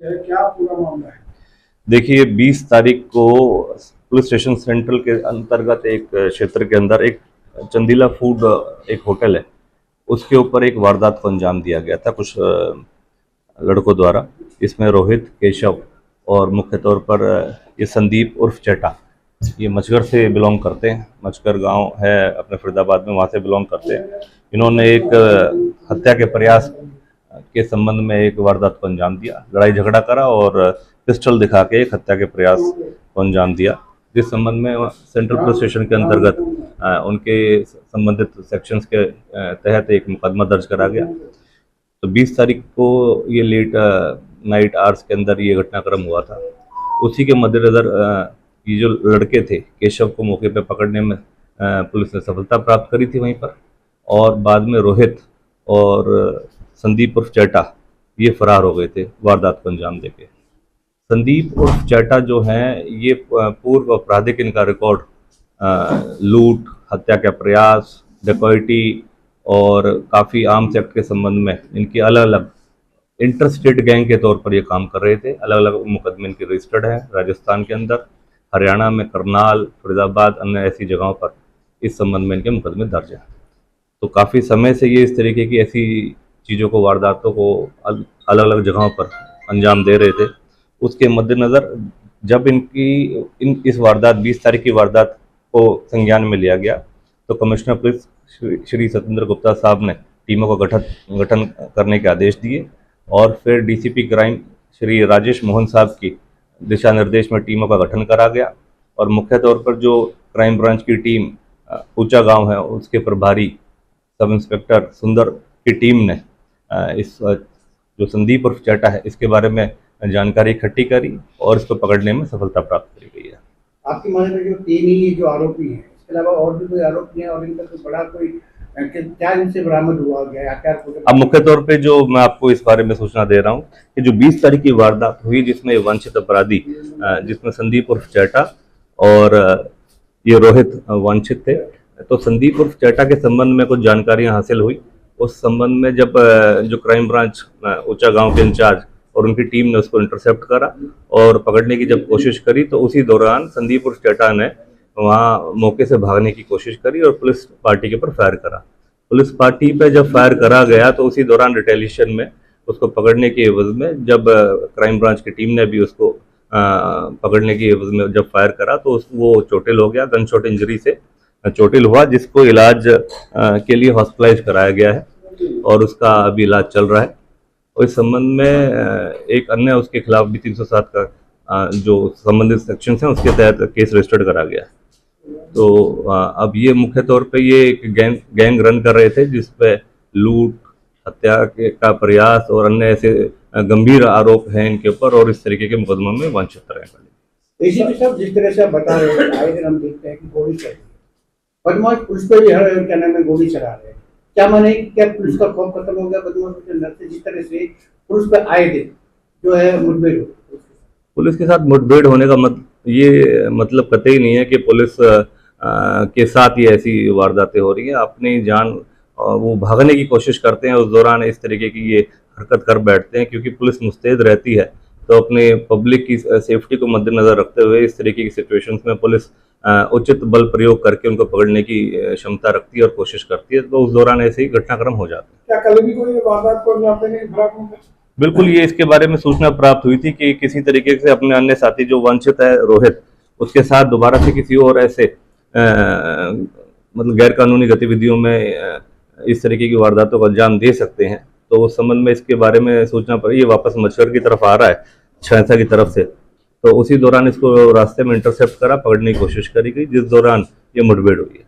क्या पूरा मामला है? देखिए 20 तारीख को पुलिस स्टेशन सेंट्रल के अंतर्गत एक क्षेत्र के अंदर एक चंदीला फूड एक होटल है, उसके ऊपर एक वारदात को अंजाम दिया गया था कुछ लड़कों द्वारा। इसमें रोहित, केशव और मुख्य तौर पर ये संदीप उर्फ चेटा, ये मचगर से बिलोंग करते हैं। मचगर गांव है अपने फरीदाबाद में, वहाँ से बिलोंग करते हैं। इन्होंने एक हत्या के प्रयास के संबंध में एक वारदात को अंजाम दिया, लड़ाई झगड़ा करा और पिस्टल दिखा के एक हत्या के प्रयास को अंजाम दिया, जिस संबंध में सेंट्रल पुलिस स्टेशन के अंतर्गत उनके संबंधित सेक्शंस के तहत एक मुकदमा दर्ज करा गया। तो 20 तारीख को ये लेट नाइट आवर्स के अंदर ये घटनाक्रम हुआ था। उसी के मद्देनज़र ये जो लड़के थे, केशव को मौके पर पकड़ने में पुलिस ने सफलता प्राप्त करी थी वहीं पर, और बाद में रोहित और संदीप उर्फ चेटा ये फरार हो गए थे वारदात को अंजाम देके। संदीप उर्फ चेटा जो हैं ये पूर्व आपराधिक इनका रिकॉर्ड लूट, हत्या का प्रयास, डकैती और काफ़ी आर्म्स एक्ट के संबंध में इनकी अलग अलग इंटरस्टेट गैंग के तौर पर ये काम कर रहे थे। अलग अलग मुकदमे इनके रजिस्टर्ड हैं राजस्थान के अंदर, हरियाणा में करनाल, फरीदाबाद, अन्य ऐसी जगहों पर इस संबंध में इनके मुकदमे दर्ज हैं। तो काफ़ी समय से ये इस तरीके की ऐसी चीज़ों को, वारदातों को अलग अलग जगहों पर अंजाम दे रहे थे। उसके मद्देनज़र जब इस वारदात 20 तारीख की वारदात को संज्ञान में लिया गया, तो कमिश्नर पुलिस श्री सत्येंद्र गुप्ता साहब ने टीमों का गठन करने के आदेश दिए, और फिर डीसीपी क्राइम श्री राजेश मोहन साहब की दिशा निर्देश में टीमों का गठन करा गया। और मुख्य तौर पर जो क्राइम ब्रांच की टीम ऊंचा गांव है, उसके प्रभारी सब इंस्पेक्टर सुंदर की टीम ने इस जो संदीप उर्फ चेटा है इसके बारे में जानकारी इकट्ठी करी और इसको पकड़ने में सफलता प्राप्त करी गई है। आपकी माने में जो 3 ही जो आरोपी हैं, इसके अलावा और भी कोई आरोपी हैं और इनका कोई बड़ा कोई क्या इनसे बरामद हुआ गया है? अब मुख्य तौर पे जो मैं आपको इस बारे में सूचना दे रहा हूँ कि जो 20 तारीख की वारदात हुई, जिसमें वांछित अपराधी जिसमें संदीप उर्फ चेटा और ये रोहित वांछित थे, तो संदीप उर्फ चेटा के संबंध में कुछ जानकारियां हासिल हुई। उस संबंध में जब जो क्राइम ब्रांच ऊंचा गांव के इंचार्ज और उनकी टीम ने उसको इंटरसेप्ट करा और पकड़ने की जब कोशिश करी, तो उसी दौरान संदीप उर्फ चेटा ने वहाँ मौके से भागने की कोशिश करी और पुलिस पार्टी के ऊपर फायर करा। पुलिस पार्टी पे जब फायर करा गया, तो उसी दौरान रिटेलिएशन में उसको पकड़ने के एवज में जब क्राइम ब्रांच की टीम ने भी उसको पकड़ने की एवज में जब फायर करा, तो वो चोटिल हो गया, गन शॉट इंजरी से चोटिल हुआ, जिसको इलाज के लिए हॉस्पिटलाइज कराया गया है और उसका अभी इलाज चल रहा है। और इस संबंध में एक अन्य उसके खिलाफ भी 307 का जो संबंधित सेक्शन हैं उसके तहत केस रजिस्टर्ड करा गया है। तो अब ये मुख्य तौर पे ये एक गैंग रन कर रहे थे, जिसपे लूट, हत्या का प्रयास और अन्य ऐसे गंभीर आरोप हैं इनके ऊपर, और इस तरीके के मुकदमों में वांछित रहेगा। एसीपी साहब, जिस तरह से आप बता रहे हैं, आए दिन हम देखते हैं कि गोली चल रही है, बदमाश पुलिस पे भी हर क्या नाम है गोली चला रहे हैं। क्या माने, क्या पुलिस का खौफ खत्म हो गया बदमाशों के अंदर से? जिस तरह से पुलिस पे आए दिन जो है मुठभेड़ हो, पुलिस के साथ मुठभेड़ होने का ये मतलब कतई नहीं है कि पुलिस के साथ ही ऐसी वारदातें हो रही हैं। अपनी जान वो भागने की कोशिश करते हैं, उस दौरान इस तरीके की ये हरकत कर बैठते हैं, क्योंकि पुलिस मुस्तैद रहती है। तो अपने पब्लिक की सेफ्टी को मद्देनजर रखते हुए इस तरीके की सिचुएशंस में पुलिस उचित बल प्रयोग करके उनको पकड़ने की क्षमता रखती है और कोशिश करती है। तो उस दौरान ऐसे ही घटनाक्रम हो जाते हैं। क्या कल भी कोई वारदात को अंजाम देने की फिराक में? बिल्कुल, ये इसके बारे में सूचना प्राप्त हुई थी कि किसी तरीके से अपने अन्य साथी जो वांछित है रोहित, उसके साथ दोबारा से किसी और ऐसे मतलब गैर कानूनी गतिविधियों में इस तरीके की वारदातों को अंजाम दे सकते हैं। तो उस संबंध में इसके बारे में सूचना पड़ी, ये वापस मचगर की तरफ आ रहा है छांसा की तरफ से, तो उसी दौरान इसको रास्ते में इंटरसेप्ट करा, पकड़ने की कोशिश करी गई, जिस दौरान ये मुठभेड़ हुई है।